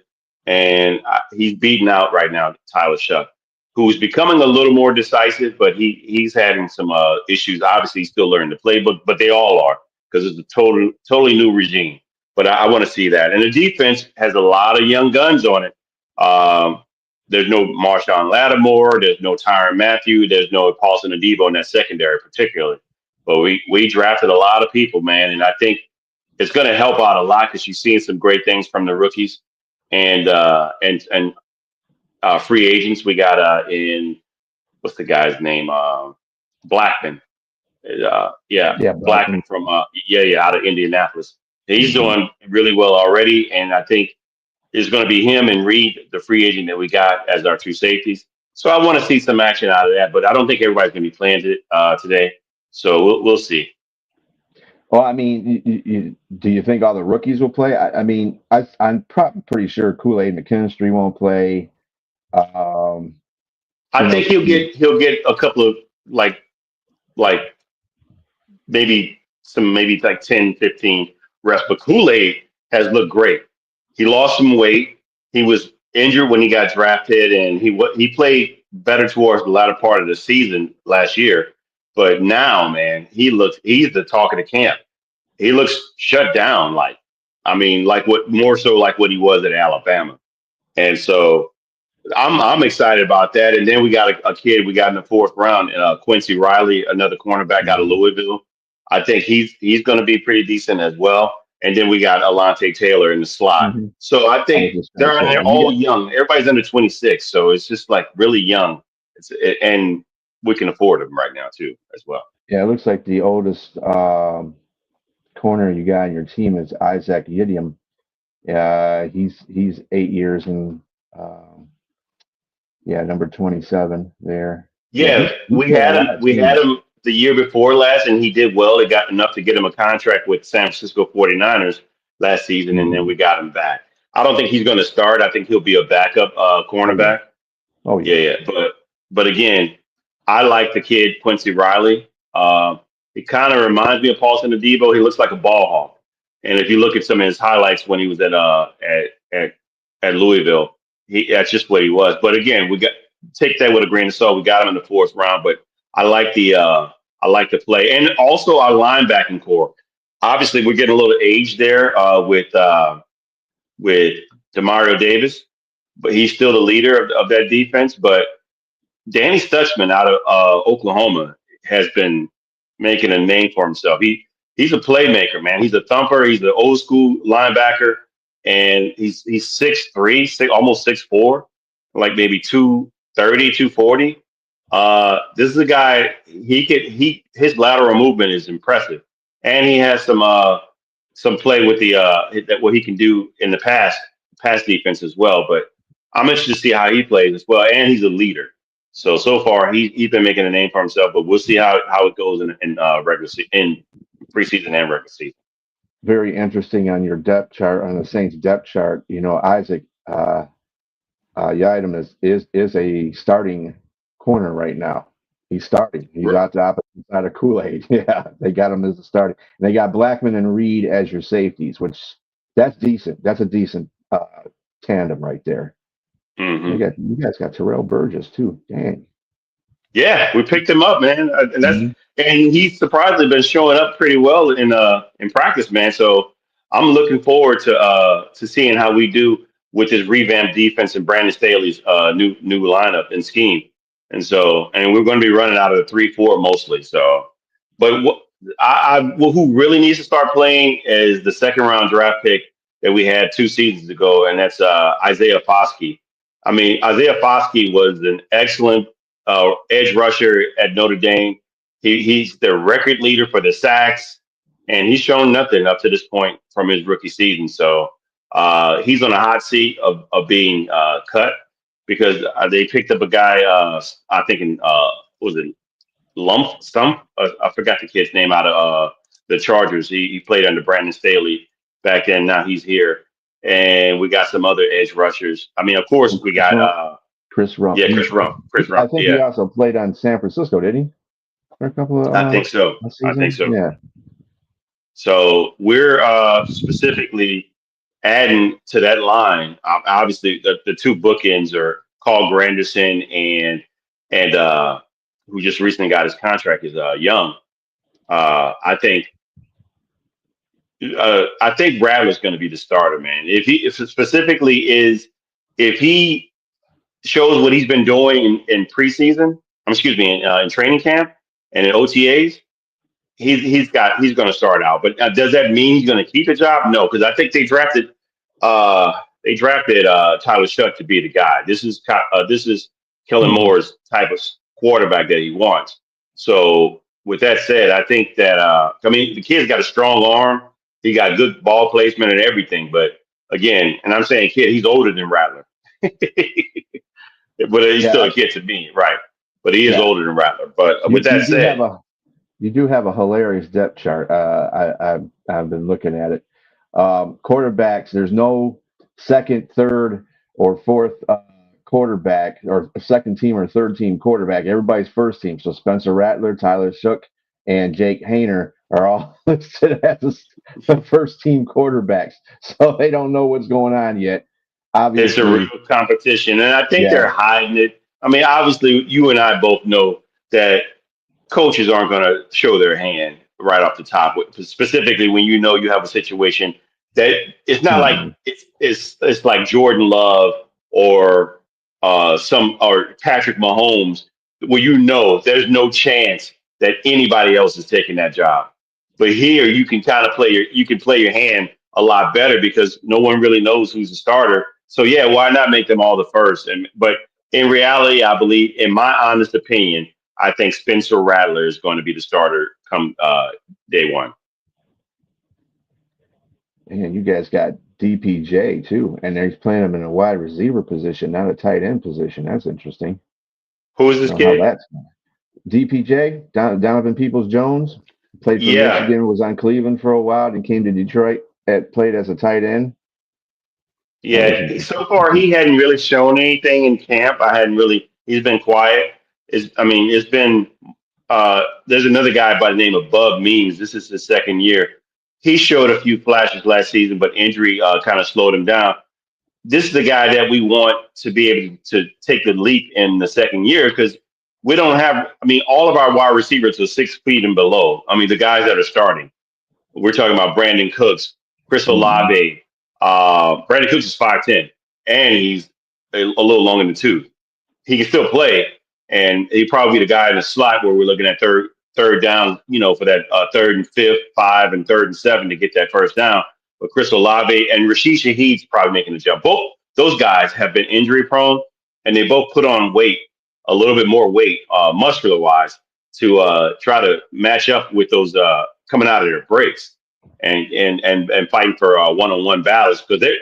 and he's beating out right now Tyler Shuck, who's becoming a little more decisive, but he's having some issues. Obviously, he's still learning the playbook, but they all are, because it's a totally new regime. But I want to see that. And the defense has a lot of young guns on it. There's no Marshawn Lattimore. There's no Tyrann Mathieu. There's no Paulson Adebo in that secondary particularly. But we drafted a lot of people, man, and I think it's going to help out a lot because you've seen some great things from the rookies and free agents. We got in what's the guy's name? Blackman. Blackman from out of Indianapolis. He's doing really well already, and I think it's going to be him and Reed, the free agent that we got as our two safeties. So I want to see some action out of that, but I don't think everybody's going to be playing today. So we'll see. Well, I mean, do you think all the rookies will play? I'm pretty sure Kool-Aid McKinstry won't play. I know, think he'll get a couple of like maybe like 10, 15 reps. But Kool-Aid has looked great. He lost some weight. He was injured when he got drafted, and he played better towards the latter part of the season last year. But now, man, he's the talk of the camp. He looks shut down, like what more so like what he was at Alabama. And so I'm excited about that. And then we got a kid we got in the fourth round, Quincy Riley, another cornerback out of Mhm. Louisville. I think he's going to be pretty decent as well. And then we got Alante Taylor in the slot. Mhm. So I I was think just gonna they're say, they're you all got young. Everybody's under 26, so it's just like really young. And we can afford them right now too as well. yeah. It looks like the oldest corner you got on your team is Isaac Yidium. He's 8 years and um, yeah, number 27 there. Yeah, Yeah, he's playing a lot We had too. him the year before last, and he did well. They got enough to get him a contract with San Francisco 49ers last season, and then Mhm. we got him back. I don't think he's going to start. I think he'll be a backup Oh yeah, cornerback. oh Yeah, yeah. yeah. But again, I like the kid Quincy Riley. He kind of reminds me of Paulson Adebo. He looks like a ball hawk. And if you look at some of his highlights when he was at Louisville, that's just what he was. But again, we got take that with a grain of salt. We got him in the fourth round, but I like the I like the play, and also our linebacking core. Obviously, we're getting a little age there with Demario Davis, but he's still the leader of that defense. But Danny Stutzman out of Oklahoma has been making a name for himself. He's a playmaker, man. He's a thumper. He's an old school linebacker, and he's 6'3", almost 6'4", like maybe 230, 240. This is a guy. His lateral movement is impressive, and he has some play with the that what he can do in the pass defense as well. But I'm interested to see how he plays as well, and he's a leader. So far he's been making a name for himself, but we'll see how it goes in preseason and regular season. Very interesting on your depth chart on the Saints depth chart. You know, Isaac Yiadom is a starting corner right now. He's starting. He's out the opposite side of Kool-Aid. Yeah, they got him as a starting. And they got Blackman and Reed as your safeties, which that's decent. That's a decent tandem right there. Hmm. You guys got Terrell Burgess too. Dang. Yeah, we picked him up, man, Mhm. and he's surprisingly been showing up pretty well in practice, man. So I'm looking forward to seeing how we do with his revamped defense and Brandon Staley's new lineup and scheme. And we're going to be running out of the 3-4 mostly. So, but who really needs to start playing is the second round draft pick that we had 2 seasons ago, and that's Isaiah Foskey. I mean, Isaiah Foskey was an excellent edge rusher at Notre Dame. He's the record leader for the sacks, and he's shown nothing up to this point from his rookie season. So he's on a hot seat of being cut because they picked up a guy. I think in what was it Lump Stump? I forgot the kid's name out of the Chargers. He played under Brandon Staley back then. Now he's here, and we got some other edge rushers. I mean, of course, And we got Chris Rump. yeah, Chris Rump. Chris I Rump. think he Yeah, also played on San Francisco, did he? For a couple of I think so. a I think season. so. Yeah. So we're specifically adding to that line. Obviously, the two bookends are Carl Granderson and who just recently got his contract is Young. Uh, I think I think Bradler's going to be the starter, man. If it specifically is if he shows what he's been doing in preseason, excuse me, in training camp and in OTAs, he's going to start out. But does that mean he's going to keep a job? No, because I think they drafted Tyler Shuck to be the guy. This is Kellen Hmm. Moore's type of quarterback that he wants. So with that said, I think that I mean the kid's got a strong arm. He got good ball placement and everything. But again, and I'm saying kid, he's older than Rattler. But he's still Yeah. a kid to me, right? But he is Yeah. older than Rattler. But You, with that you do have said, a you do have a hilarious depth chart. I've been looking at it. Quarterbacks. There's no second, third, or fourth quarterback or a second team or third team quarterback. Everybody's first team. So Spencer Rattler, Tyler Shook, and Jake Hayner are all listed as the first team quarterbacks. So they don't know what's going on yet. It's a Obviously, real competition, and I think yeah. they're hiding it. I mean, obviously, you and I both know that coaches aren't going to show their hand right off the top. Specifically, when you know you have a situation that it's not like Mhm. it's like Jordan Love or some or Patrick Mahomes, where you know there's no chance that anybody else is taking that job. But here, you can kind of play your hand a lot better because no one really knows who's the starter. So yeah, why not make them all the first? And but in reality, I believe, in my honest opinion, I think Spencer Rattler is going to be the starter come day one. And you guys got DPJ too, and they're playing him in a wide receiver position, not a tight end position. That's interesting. Who is I this don't know how kid? that's DPJ, Donovan Peoples Jones, played for Yeah, Michigan, was on Cleveland for a while, then came to Detroit, played as a tight end. That was yeah. So interesting. far, he hadn't really shown anything in camp. I hadn't really. He's been quiet. I mean, it's been. There's another guy by the name of Bub Means. This is his second year. He showed a few flashes last season, but injury kind of slowed him down. This is the guy that we want to be able to take the leap in the second year because we don't have. I mean, all of our wide receivers are 6 feet and below. I mean, the guys that are starting. We're talking about Brandon Cooks, Chris Mhm. Olave. Brandon Cooks is 5'10", and he's a little long in the tooth. He can still play, and he'd probably be the guy in the slot where we're looking at third down, for that third and fifth, 5 and 3rd and 7 to get that first down. But Chris Olave and Rashid Shaheed's probably making the jump. Both those guys have been injury prone, and they both put on weight, a little bit more weight, muscular wise, to try to match up with those coming out of their breaks and fighting for one-on-one battles because they.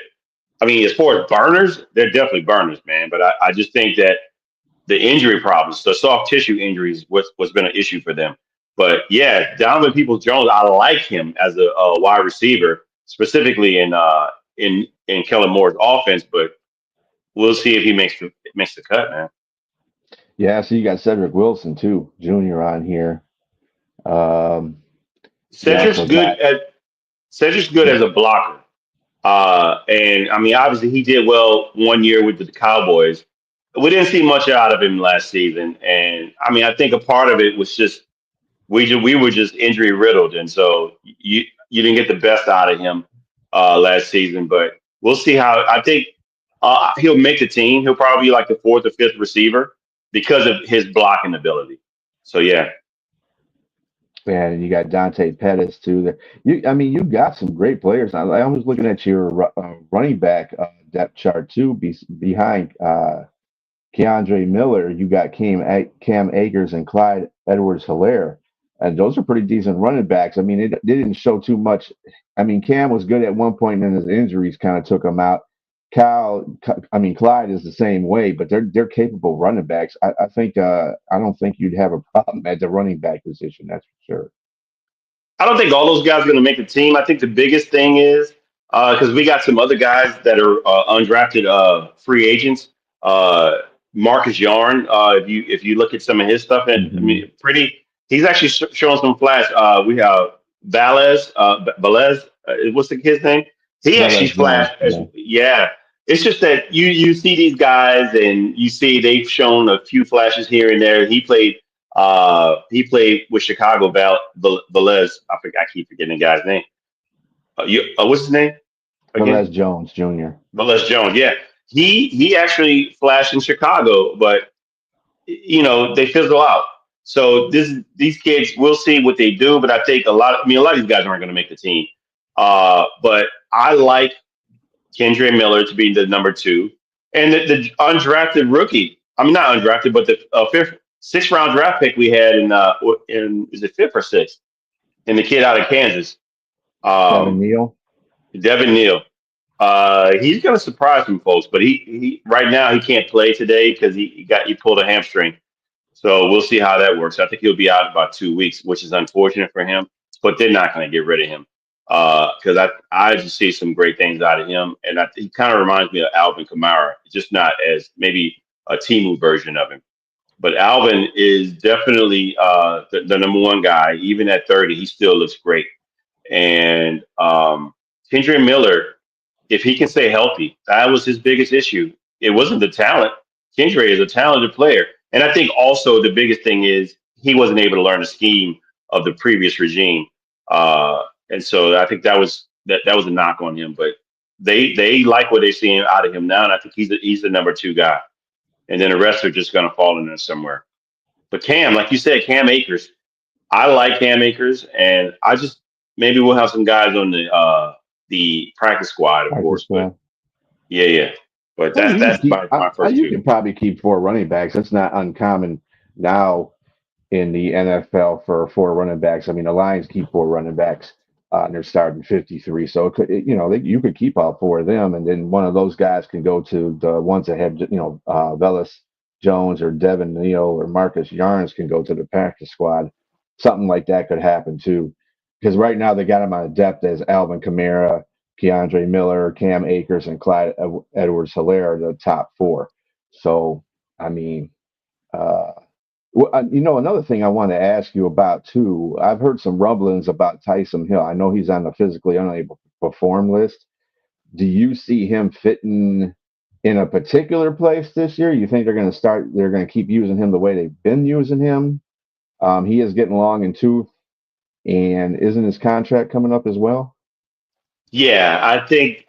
I mean, as far as burners, they're definitely burners, man. But I just think that the injury problems, the soft tissue injuries, what's been an issue for them. But yeah, Donovan Peoples Jones, I like him as a wide receiver, specifically in Kellen Moore's offense. But we'll see if he makes the cut, man. Yeah, so you got Cedric Wilson too, Junior on here. Um, you Cedric's also got good at Cedric's good as a blocker. And I mean, obviously, he did well one year with the Cowboys. We didn't see much out of him last season, and I mean, I think a part of it was just we were just injury riddled, and so you didn't get the best out of him last season. But we'll see how. I think he'll make the team. He'll probably be like the fourth or fifth receiver because of his blocking ability. So yeah, and you got Dante Pettis too. There, I mean, you got some great players. I was looking at your running back depth chart too, behind Keandre Miller. You got Cam Akers and Clyde Edwards-Helaire, and those are pretty decent running backs. I mean, they didn't show too much. I mean, Cam was good at one point, and then his injuries kind of took him out. Clyde is the same way, but they're capable running backs. I think I don't think you'd have a problem at the running back position. That's for sure. I don't think all those guys are going to make the team. I think the biggest thing is because we got some other guys that are undrafted free agents. Uh, Marcus Yarn, if you look at some of his stuff, and I Hmm. mean, pretty. He's actually showing some flash. We have Velez. What's his name? He actually Velez Jones, flashed as yeah. yeah. It's just that you see these guys and you see they've shown a few flashes here and there. He played with Chicago Velez. I keep forgetting the guy's name. What's his name again? Velez Jones Jr. Velez Jones. Yeah, he actually flashed in Chicago, but they fizzle out. So these kids, we'll see what they do. But I think a lot of these guys aren't going to make the team. But I like Kendre Miller to be the number two, and the undrafted rookie. I mean, not undrafted, but the sixth round draft pick we had in is it fifth or sixth? And the kid out of Kansas, Devin um, Neal. Devin Neal. He's going to surprise some folks, but he right now he can't play today because he pulled a hamstring. So we'll see how that works. I think he'll be out about 2 weeks, which is unfortunate for him. But they're not going to get rid of him. because I just see some great things out of him, and he kind of reminds me of Alvin Kamara, just not as maybe a Timu version of him. But Alvin is definitely the number one guy. Even at 30, he still looks great. And Kendra Miller, if he can stay healthy, that was his biggest issue. It wasn't the talent. Kendra is a talented player. And I think also the biggest thing is he wasn't able to learn the scheme of the previous regime. And so I think that was a knock on him. But they like what they're seeing out of him now. And I think he's the number two guy. And then the rest are just going to fall in there somewhere. But Cam, like you said, Cam Akers, I like Cam Akers, and I just maybe we'll have some guys on the practice squad, of course. But yeah. But that's my first you two. can probably keep 4 running backs. It's not uncommon now in the NFL for 4 running backs. I mean, the Lions keep 4 running backs, and they're starting 53. So you could keep all 4 of them, and then one of those guys can go to the ones that have Velus Jones or Devin Neal or Marcus Yarns can go to the practice squad. Something like that could happen too, because right now they got him on depth as Alvin Kamara, Keandre Miller, Cam Akers, and Clyde Edwards-Helaire, the top 4. So, I mean, another thing I want to ask you about too. I've heard some rumblings about Tyson Hill. I know he's on the physically unable to perform list. Do you see him fitting in a particular place this year? You think they're going to keep using him the way they've been using him? He is getting long in tooth, and isn't his contract coming up as well? Yeah, I think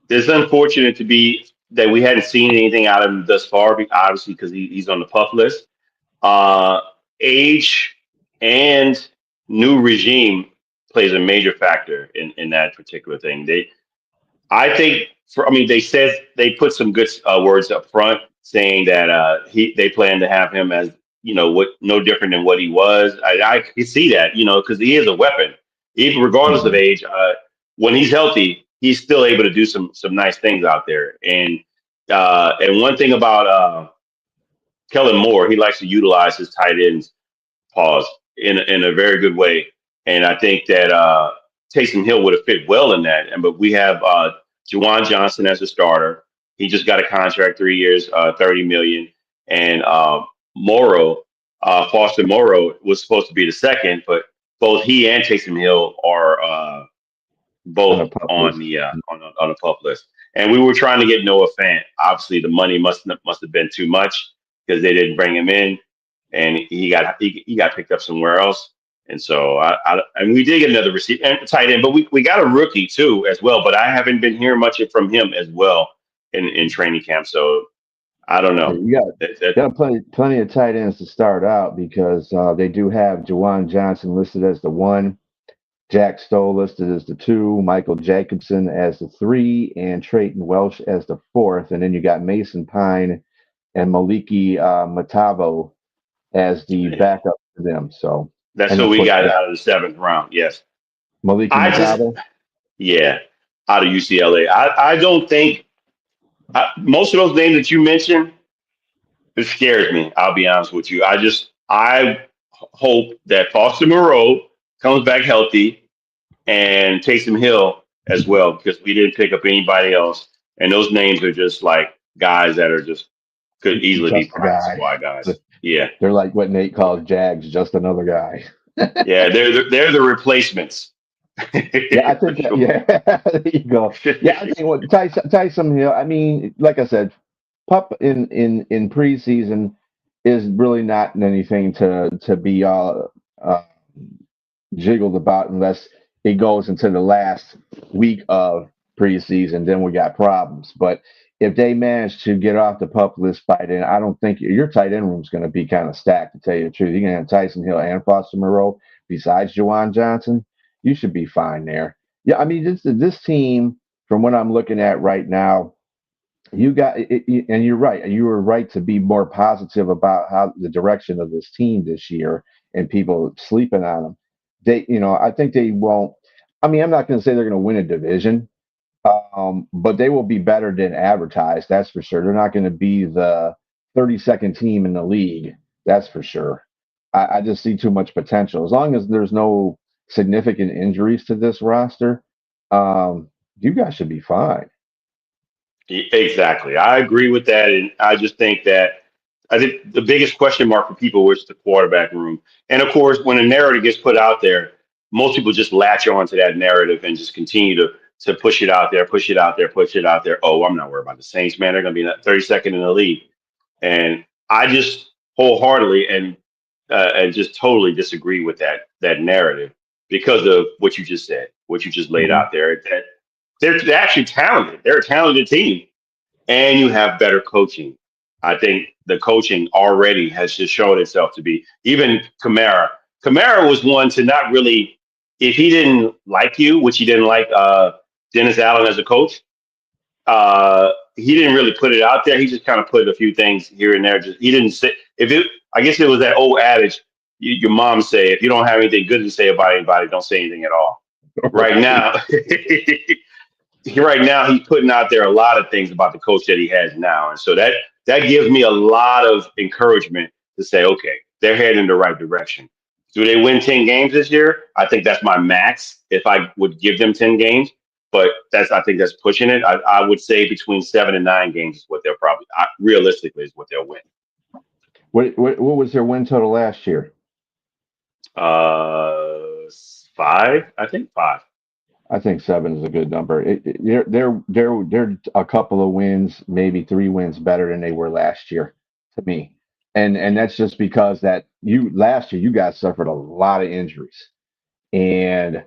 it's unfortunate to be that we hadn't seen anything out of him thus far, obviously because he's on the puff list. Age and new regime plays a major factor in that particular thing. I think, they said they put some good words up front saying that they plan to have him as no different than what he was. I can see that because he is a weapon, even regardless of age. When he's healthy, he's still able to do some nice things out there. And one thing about Kellen Moore, he likes to utilize his tight ends pause in a very good way. And I think that Taysom Hill would have fit well in that. But we have Juwan Johnson as a starter. He just got a contract, 3 years, $30 million. And Foster Moreau was supposed to be the second, but both he and Taysom Hill are both on the pup list. And we were trying to get Noah Fant. Obviously, the money must have been too much because they didn't bring him in, and he got picked up somewhere else. And so and we did get another receiver and tight end, but we got a rookie too as well. But I haven't been hearing much from him as well in training camp. So I don't know. You got plenty of tight ends to start out because they do have Juwan Johnson listed as the 1, Jack Stoll listed as the 2, Michael Jacobson as the 3, and Trayton Welsh as the 4th. And then you got Mason Pine and Maliki Matavo as the backup to them. So that's what we got out of the 7th round. Yes, Maliki Matavo. Yeah, out of UCLA. I don't think most of those names that you mentioned, it scares me. I'll be honest with you. I hope that Foster Moreau comes back healthy and Taysom Hill as well, because we didn't pick up anybody else. And those names are just like guys that are just could easily be practice squad guys. Yeah. They're like what Nate calls Jags, just another guy. Yeah, they're the replacements. Yeah, I think sure. There you go. Yeah, I think what Tyson Hill, I mean, like I said, pup in preseason is really not anything to be jiggled about unless it goes into the last week of preseason. Then we got problems. But if they manage to get off the pup list by then, I don't think your tight end room is going to be kind of stacked, to tell you the truth. You're going to have Tyson Hill and Foster Moreau besides Juwan Johnson. You should be fine there. Yeah, I mean, this team, from what I'm looking at right now, you got it, and you're right. You were right to be more positive about how the direction of this team this year and people sleeping on them. I think they won't. I mean, I'm not going to say they're going to win a division, but they will be better than advertised. That's for sure. They're not going to be the 32nd team in the league. That's for sure. I just see too much potential. As long as there's no significant injuries to this roster, you guys should be fine. Exactly. I agree with that. And I just think that I think the biggest question mark for people was the quarterback room. And of course, when a narrative gets put out there, most people just latch on to that narrative and just continue to push it out there, push it out there, push it out there. Oh, I'm not worried about the Saints, man. They're going to be 32nd in the league. And I just wholeheartedly and just totally disagree with that narrative because of what you just said, what you just laid Mhm. out there. That they're actually talented. They're a talented team, and you have better coaching. I think the coaching already has just shown itself to be even Kamara. Kamara was one to not really, if he didn't like you, which he didn't like Dennis Allen as a coach, he didn't really put it out there. He just kind of put a few things here and there. Just he didn't say if it. I guess it was that old adage your mom say: if you don't have anything good to say about anybody, don't say anything at all. Right now, right now he's putting out there a lot of things about the coach that he has now, and so that gives me a lot of encouragement to say, okay, they're heading in the right direction. Do they win 10 games this year? I think that's my max if I would give them 10 games. But I think that's pushing it. I would say between 7 and 9 games is what they'll probably realistically is what they'll win. What was their win total last year? Five, I think five. I think 7 is a good number. They're a couple of wins, maybe 3 wins better than they were last year to me, and that's just because that you last year you guys suffered a lot of injuries, and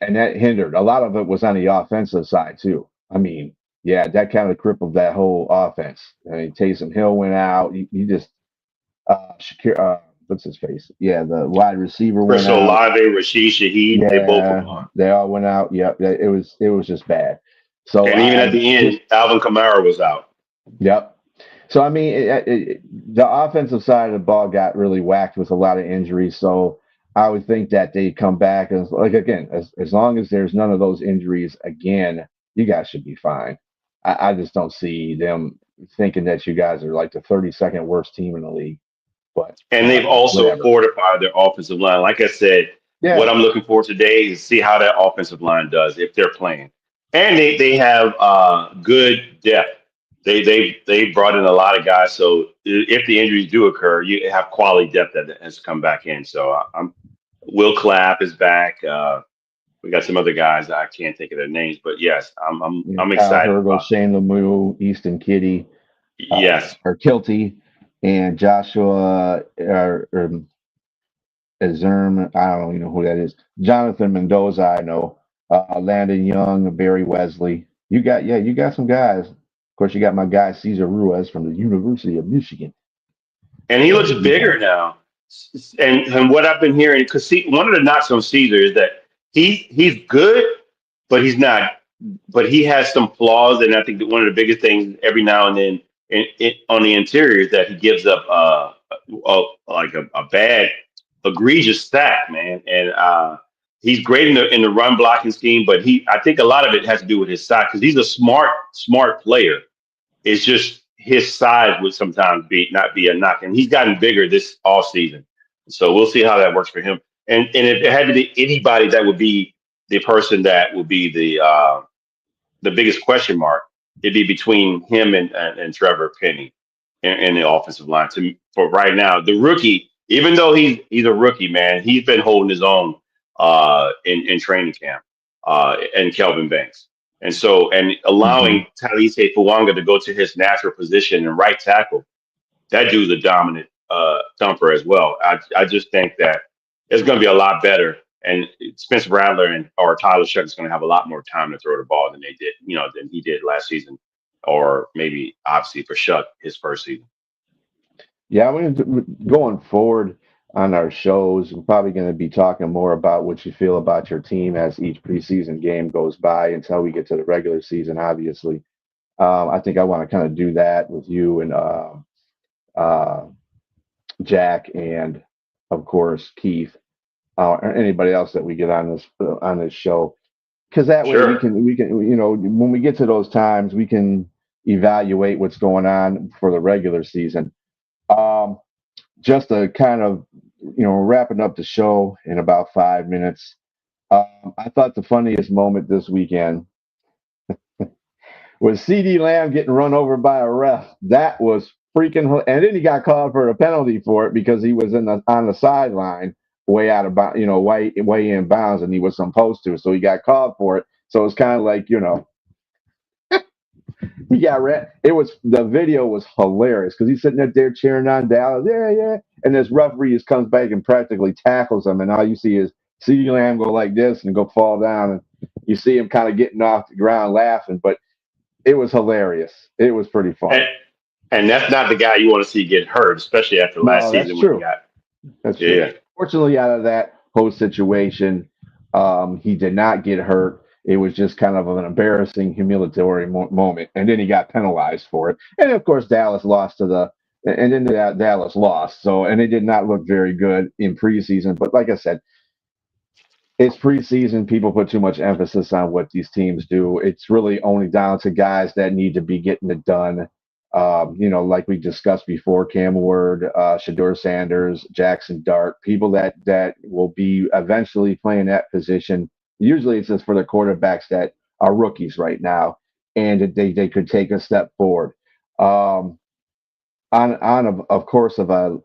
and that hindered. A lot of it was on the offensive side too. I mean, yeah, that kind of crippled that whole offense. I mean, Taysom Hill went out. You just Shakir, what's his face? Yeah, the wide receiver went Chris out. Olave, Rashid Shaheed, they both were Yeah, gone. they all went out. Yep, it was just bad. So And even at the end, Alvin Kamara was out. yep. So I mean, the offensive side of the ball got really whacked with a lot of injuries. So I would think that they come back and like again, as long as there's none of those injuries again, you guys should be fine. I just don't see them thinking that you guys are like the 32nd worst team in the league. But And they've also whatever. fortified their offensive line. Like I said, what Yeah. I'm looking for today is see how that offensive line does if they're playing. And they have good depth. They brought in a lot of guys. So if the injuries do occur, you have quality depth that has come back in. So I'm Will Clapp is back. We got some other guys I can't think of their names, but yes, I'm Kyle excited Hergel, about Shane Lemieux, Easton Kitty, it. Yes, or Kilty, and Joshua Azerm. I don't even know who that is. Jonathan Mendoza, I know. Landon Young, Barry Wesley. You got some guys. Of course, you got my guy Cesar Ruiz from the University of Michigan. and he So looks bigger now. And what I've been hearing, because one of the knocks on Caesar is that he's good, but he's not. But he has some flaws, and I think that one of the biggest things every now and then on the interior is that he gives up like a bad, egregious sack, man. And he's great in the run blocking scheme, but I think a lot of it has to do with his size because he's a smart player. It's just his size would sometimes not be a knock, and he's gotten bigger this off season. So we'll see how that works for him. And if it had to be anybody, that would be the person that would be the biggest question mark. It'd be between him and Trevor Penny in the offensive line. For right now, the rookie, even though he's a rookie, man, he's been holding his own in training camp and Kelvin Banks. And hmm allowing Talise Fuanga to go to his natural position and right tackle, that dude's a dominant thumper as well. I just think that it's going to be a lot better. And Spencer Rattler or Tyler Shuck is going to have a lot more time to throw the ball than they did, than he did last season, or maybe obviously for Shuck his first season. Yeah, going forward on our shows, we're probably going to be talking more about what you feel about your team as each preseason game goes by until we get to the regular season, obviously. I think I want to kind of do that with you and uh, Jack and, of course, Keith, or anybody else that we get on this show, because that way we Sure. can when we get to those times we can evaluate what's going on for the regular season. Um, just to kind of we're wrapping up the show in about 5 minutes. I thought the funniest moment this weekend was CD Lamb getting run over by a ref. That was freaking, and then he got called for a penalty for it because he was on the sideline, way out of bounds, way in bounds, and he was supposed to. So he got called for it. So it's kind of like, he got the video was hilarious because he's sitting up there cheering on Dallas, yeah, yeah, and this referee just comes back and practically tackles him, and all you see is CeeDee Lamb go like this and go fall down, and you see him kind of getting off the ground laughing, but it was hilarious. It was pretty fun. And that's not the guy you want to see get hurt, especially after last season when he got. That's true. Fortunately, out of that whole situation, he did not get hurt. It was just kind of an embarrassing, humiliatory moment, and then he got penalized for it. And of course, Dallas lost and then Dallas lost. So, and it did not look very good in preseason. But like I said, it's preseason. People put too much emphasis on what these teams do. It's really only down to guys that need to be getting it done. Like we discussed before, Cam Ward, Shedeur Sanders, Jackson Dart, people that will be eventually playing that position. Usually it's just for the quarterbacks that are rookies right now, and they could take a step forward. Of course, of a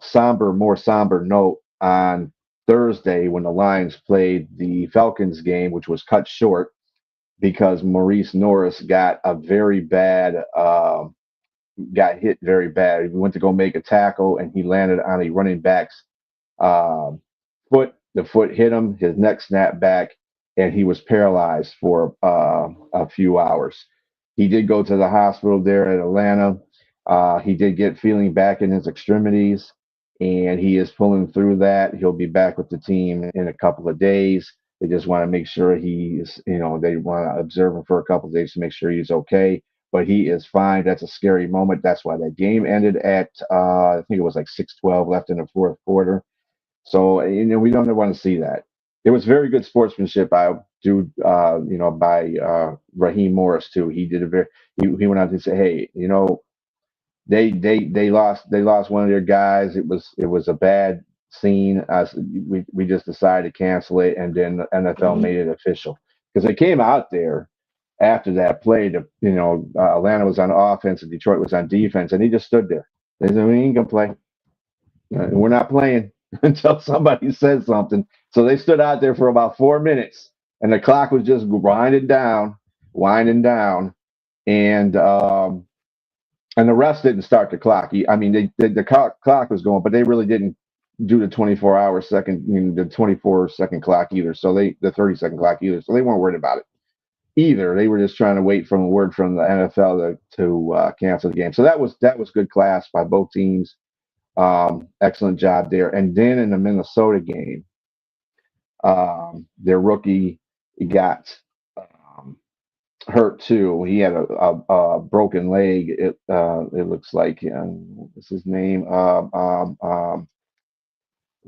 more somber note, on Thursday when the Lions played the Falcons game, which was cut short because Maurice Norris got hit very bad. He went to go make a tackle and he landed on a running back's foot. The foot hit him, his neck snapped back, and he was paralyzed for a few hours. He did go to the hospital there at Atlanta. He did get feeling back in his extremities, and he is pulling through that. He'll be back with the team in a couple of days. They just want to make sure he's, they want to observe him for a couple of days to make sure he's okay. But he is fine. That's a scary moment. That's why that game ended at, I think it was like 6:12 left in the fourth quarter. So, we don't want to see that. It was very good sportsmanship by Raheem Morris too. He did he went out to say, hey, they lost one of their guys. It was a bad scene. We just decided to cancel it, and then the NFL made it official because they came out there after that play. Atlanta was on offense and Detroit was on defense, and he just stood there. They said, we ain't gonna play. We're not playing until somebody says something. So they stood out there for about 4 minutes, and the clock was just winding down, and the refs didn't start the clock. The clock was going, but they really didn't do the 24-second clock either. So the 30-second clock either. So they weren't worried about it either. They were just trying to wait for a word from the NFL to cancel the game. So that was good class by both teams. Excellent job there. And then in the Minnesota game, their rookie got hurt too. He had a broken leg. It looks like, what's his name?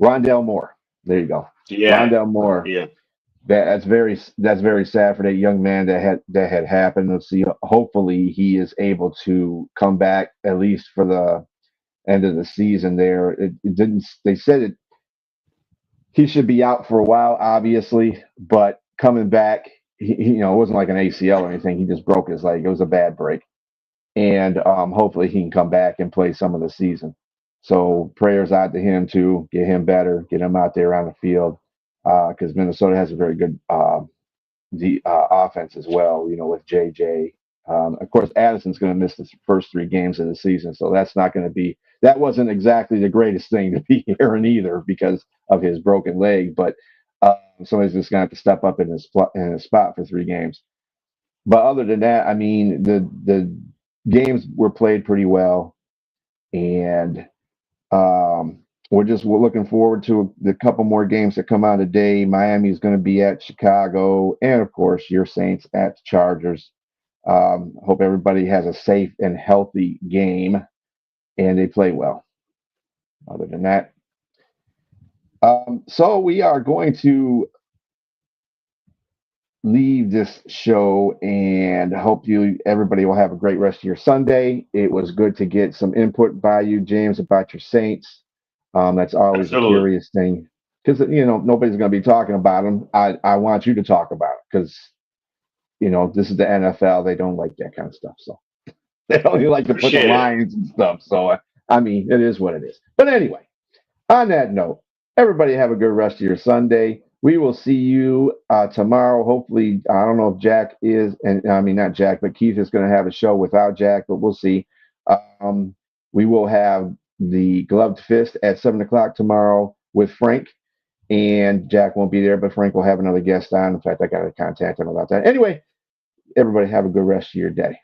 Rondell Moore. There you go. Yeah. Rondell Moore. Yeah. That's very sad for that young man that had happened. Let's see. Hopefully he is able to come back at least for the end of the season. There, it didn't. They said he should be out for a while, obviously, but coming back, it wasn't like an ACL or anything. He just broke his leg. It was a bad break, and hopefully he can come back and play some of the season. So prayers out to him to get him better, get him out there on the field, because Minnesota has a very good offense as well. With JJ. Of course, Addison's going to miss the first 3 games of the season, so that wasn't exactly the greatest thing to be hearing either because of his broken leg. But somebody's just going to have to step up in his spot for 3 games. But other than that, the games were played pretty well, and we're looking forward to the couple more games that come out today. Miami's going to be at Chicago, and of course, your Saints at the Chargers. Hope everybody has a safe and healthy game, and they play well. Other than that, so we are going to leave this show, and hope everybody will have a great rest of your Sunday. It was good to get some input by you, James, about your Saints. That's always a Absolutely. curious thing because nobody's going to be talking about them. I want you to talk about it because this is the NFL. They don't like that kind of stuff. So they don't even like to put the Appreciate it. lines and stuff. So I mean, it is what it is. But anyway, on that note, everybody have a good rest of your Sunday. We will see you tomorrow. Hopefully, I don't know if Jack is, and I mean not Jack, but Keith is going to have a show without Jack, but we'll see. Um, we will have the gloved fist at 7 o'clock tomorrow with Frank, and Jack won't be there, but Frank will have another guest on. In fact, I got to contact him about that. Anyway, everybody have a good rest of your day.